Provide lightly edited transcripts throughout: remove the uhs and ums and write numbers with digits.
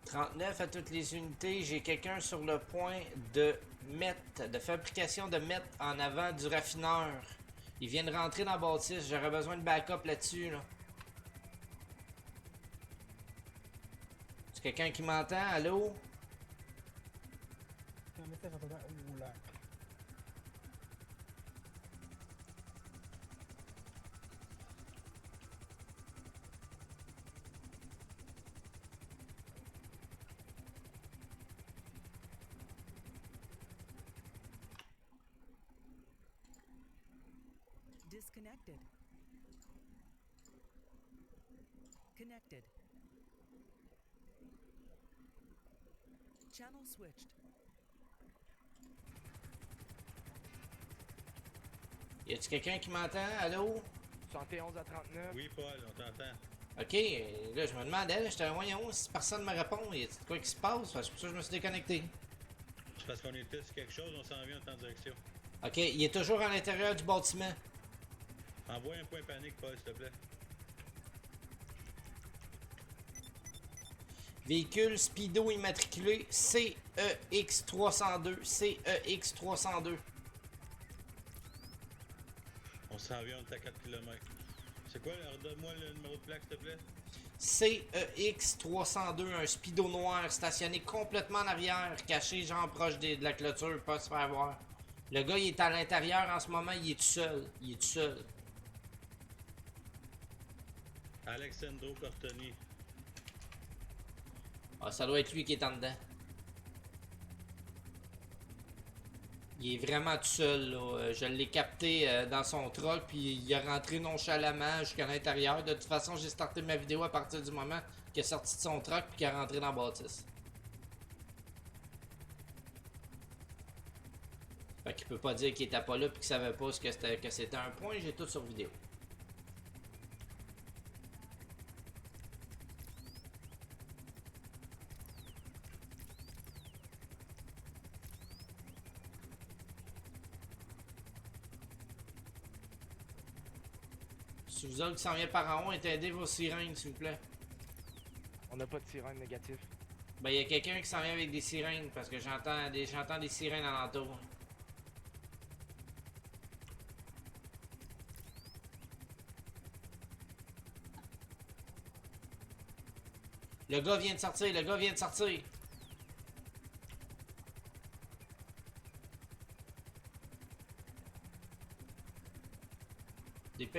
39 à toutes les unités. J'ai quelqu'un sur le point de mettre, de fabrication de mettre en avant du raffineur. Il vient de rentrer dans la bâtisse. J'aurais besoin de backup là-dessus. Là. C'est quelqu'un qui m'entend? Allô? Un message en attendant. Ouh là. Disconnected. Connected. Channel switched. Y a-tu quelqu'un qui m'entend? Allô? 71 à 39. Oui, Paul, on t'entend. Ok, là je me demandais, là, j'étais un voyons, si personne me répond, y a quoi qui se passe? C'est pour ça que je me suis déconnecté. C'est parce qu'on était sur quelque chose, on s'en vient en direction. Ok, il est toujours à l'intérieur du bâtiment. Envoie un point panique, Paul, s'il te plaît. Véhicule Speedo immatriculé CEX302. CEX302. On s'en vient, on est à 4 km. C'est quoi, redonne-moi le numéro de plaque, s'il te plaît? CEX302, un Speedo noir stationné complètement en arrière, caché genre proche de la clôture, pas se faire voir. Le gars, il est à l'intérieur en ce moment, il est tout seul. Il est tout seul. Alexandro Cortoni. Ah, ça doit être lui qui est en dedans. Il est vraiment tout seul, là. Je l'ai capté dans son truck, puis il est rentré nonchalamment jusqu'à l'intérieur. De toute façon, j'ai starté ma vidéo à partir du moment qu'il est sorti de son truck, puis qu'il est rentré dans la bâtisse. Fait qu'il peut pas dire qu'il était pas là, puis qu'il savait pas ce que c'était un point. J'ai tout sur vidéo. Si vous autres qui s'en vient par en haut, éteignez vos sirènes, s'il vous plaît. On n'a pas de sirène négatif. Ben, il y a quelqu'un qui s'en vient avec des sirènes, parce que j'entends des sirènes alentour. Le gars vient de sortir, le gars vient de sortir.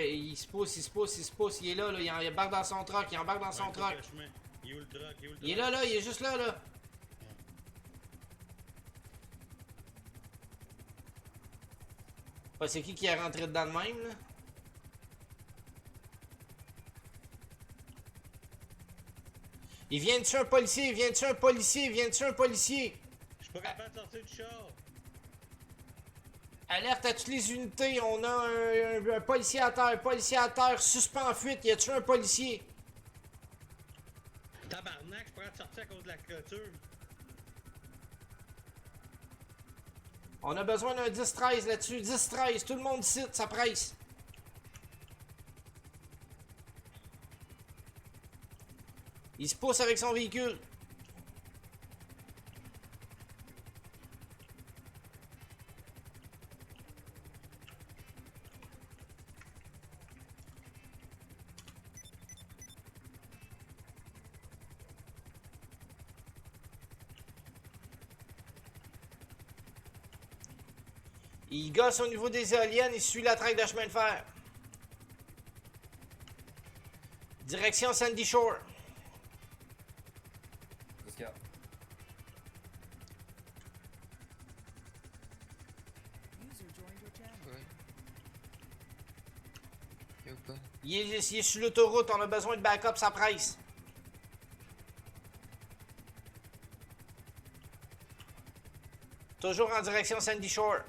Il se pousse, il se pousse, il se pousse, il est là, il embarque dans son truck, il embarque dans son truck. Il est où le truck? Il est où le truck? Il est là, il est juste là, là. C'est qui est rentré dedans de même, là? Il vient de tuer un policier, il vient de tuer un policier, il vient de tuer un policier. Je suis pas capable de sortir du char. Alerte à toutes les unités, on a un policier à terre, suspect en fuite, il a tué un policier. Tabarnak, je pourrais te sortir à cause de la clôture. On a besoin d'un 10-13 là-dessus, 10-13, tout le monde cite, ça presse. Il se pousse avec son véhicule. Il gosse au niveau des éoliennes, il suit la traque de chemin de fer. Direction Sandy Shore. Jusqu'à. User joined your channel. Ouais. Y'a ou pas? Il est sur l'autoroute, on a besoin de backup, ça presse. Toujours en direction Sandy Shore.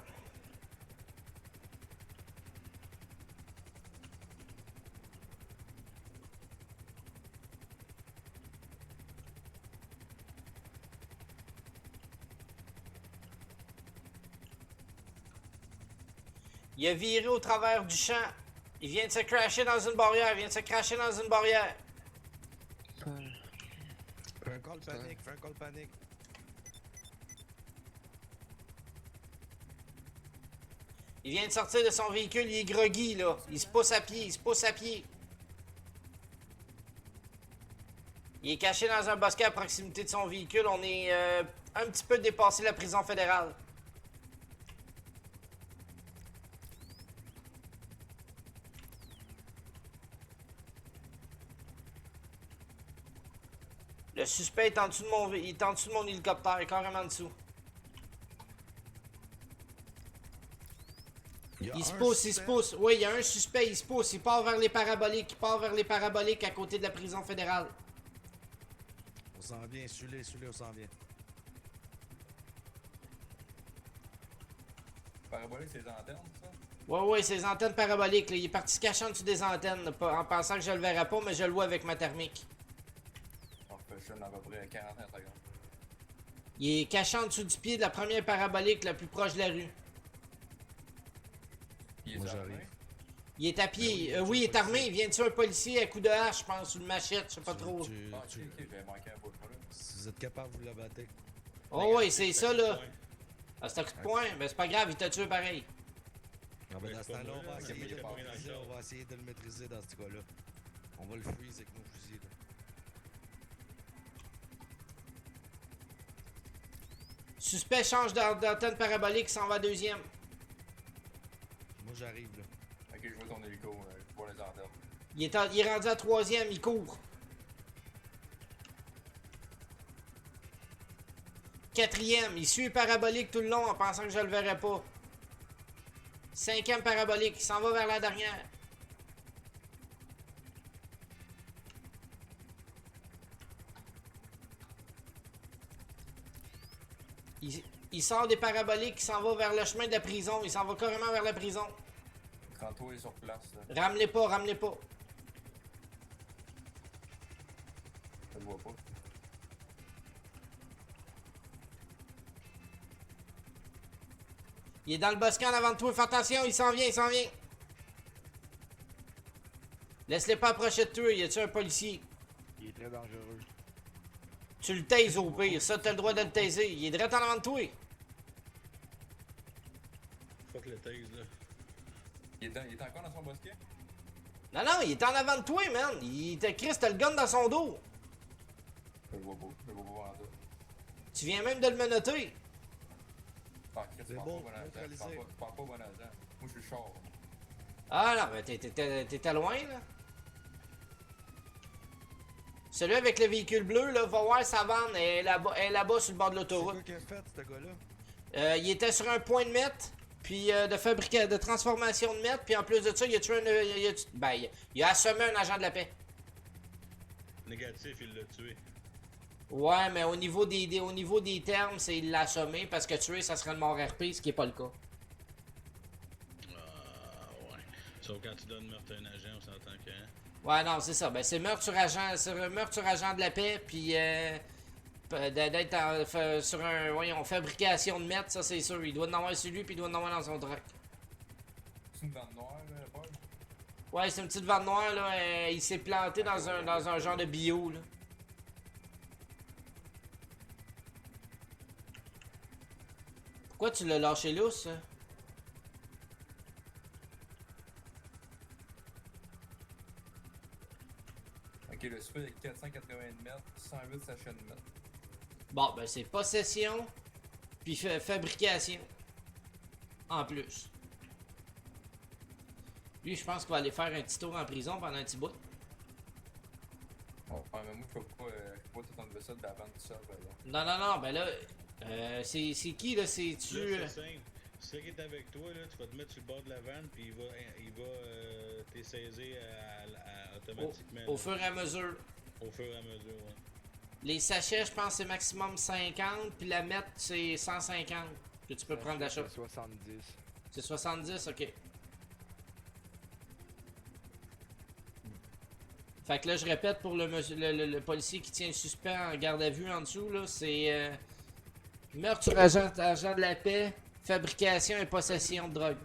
Il a viré au travers du champ. Il vient de se crasher dans une barrière. Il vient de se crasher dans une barrière. Paul. Un call panique, fais un call panique. Il vient de sortir de son véhicule, il est groggy, là. Il se pousse à pied, il se pousse à pied. Il est caché dans un bosquet à proximité de son véhicule. On est un petit peu dépassé la prison fédérale. Le suspect est en dessous de il est en dessous de mon hélicoptère, carrément en dessous. Il se pousse, il se pousse. Oui, il y a un suspect, il se pousse. Il part vers les paraboliques. Il part vers les paraboliques à côté de la prison fédérale. On s'en vient, suis-les, on s'en vient. Parabolique, c'est les antennes, ça? Ouais, c'est les antennes paraboliques. Là. Il est parti se cacher en dessous des antennes, là, en pensant que je le verrais pas, mais je le vois avec ma thermique. On fait ça dans à peu près 41 secondes. Il est caché en dessous du pied de la première parabolique la plus proche de la rue. Il est Moi, armé. j'arrive. Il est à pied. Ben oui, Oui, il est policier. armé. Il vient de tuer un policier à coup de hache, je pense, ou de machette, je sais pas trop. Ah, ok, j'avais manqué un bout de là. Si vous êtes capable, vous l'abattez. Oh, oui, c'est ça, là. Ouais. Ah, c'est un coup de poing. Ben, c'est pas grave, il t'a tué pareil. Ah, ben, Ouais, dans c'est ce pas temps-là, moi, on va là, essayer mais de il le est pas maîtriser. dans le On va essayer de le maîtriser dans ce cas-là. On va le freeze avec nos fusils. Là. Suspect change d'antenne parabolique, s'en va deuxième. Moi, j'arrive là. Ok, je vois ton hélico, je vois les antennes. Il est rendu à troisième, il court. Quatrième, il suit parabolique tout le long en pensant que je le verrais pas. Cinquième parabolique, il s'en va vers la dernière. Il sort des paraboliques, il s'en va vers le chemin de la prison. Il s'en va carrément vers la prison. Quand toi est sur place, là, Ramenez pas, ramenez pas. je le vois pas. Il est dans le bosquet en avant de toi. Fais attention, il s'en vient, il s'en vient. Laisse-les pas approcher de toi. Y a-tu un policier? Il est très dangereux. Tu le taises au pire. Ça, t'as le droit de le taiser. Il est direct en avant de toi. Fuck le tase, là. Il est encore dans son bosquet? Non, non, il est en avant de toi, man. Il te Chris, t'as le gun dans son dos. Je le vois pas, je le vois pas en tout. Tu viens même de le menotter. Ah, Chris, C'est tu parles bon, pas bon agent, tu neutralisé. parles pas bon agent. Moi, je suis char. Ah non, mais t'étais loin, là. Celui avec le véhicule bleu, là, va voir sa vanne. Elle est là-bas sur le bord de C'est l'autoroute. quoi qu'il a fait, ce gars-là? Il était sur un point de mètre, puis de transformation de mètre, puis en plus de ça, il a tué il a assommé un agent de la paix. Négatif, il l'a tué. Ouais, mais au niveau des termes, c'est il l'a assommé, parce que tuer, ça serait le mort RP, ce qui est pas le cas. Ah, ouais. Sauf quand tu donnes meurtre à un agent, on s'entend que. Hein? Ouais, non, c'est ça. Ben, c'est meurtre sur agent de la paix, puis d'être sur un, voyons, fabrication de mètre, ça c'est sûr. Il doit en avoir sur lui, puis il doit en avoir dans son truck. C'est une bande noire, là, Paul? Ouais, c'est une petite vanne noire, là. Il s'est planté dans un genre de bio, là. Pourquoi tu l'as lâché lousse, ça? Ok, le super est 480 mètres, 108 sachets de mètres. Bon, ben c'est possession, puis fabrication. En plus. Lui, je pense qu'il va aller faire un petit tour en prison pendant un petit bout. Ouais, mais moi, je peux pas tout enlever ça de la bande tout seul, par exemple. Non, non, non, ben là, c'est qui, là? C'est-tu... Là, c'est simple. Si c'est qui est avec toi, là, tu vas te mettre sur le bord de la vanne, puis il va t'es saisi automatiquement. Au là. fur et à mesure. Au fur et à mesure, ouais. Les sachets, je pense, c'est maximum 50, puis la mètre, c'est 150 que tu peux prendre d'achat. C'est 70. C'est 70, ok. Fait que là, je répète pour le policier qui tient le suspect en garde à vue en dessous, là, c'est meurtre sur agent de la paix, fabrication et possession de drogue.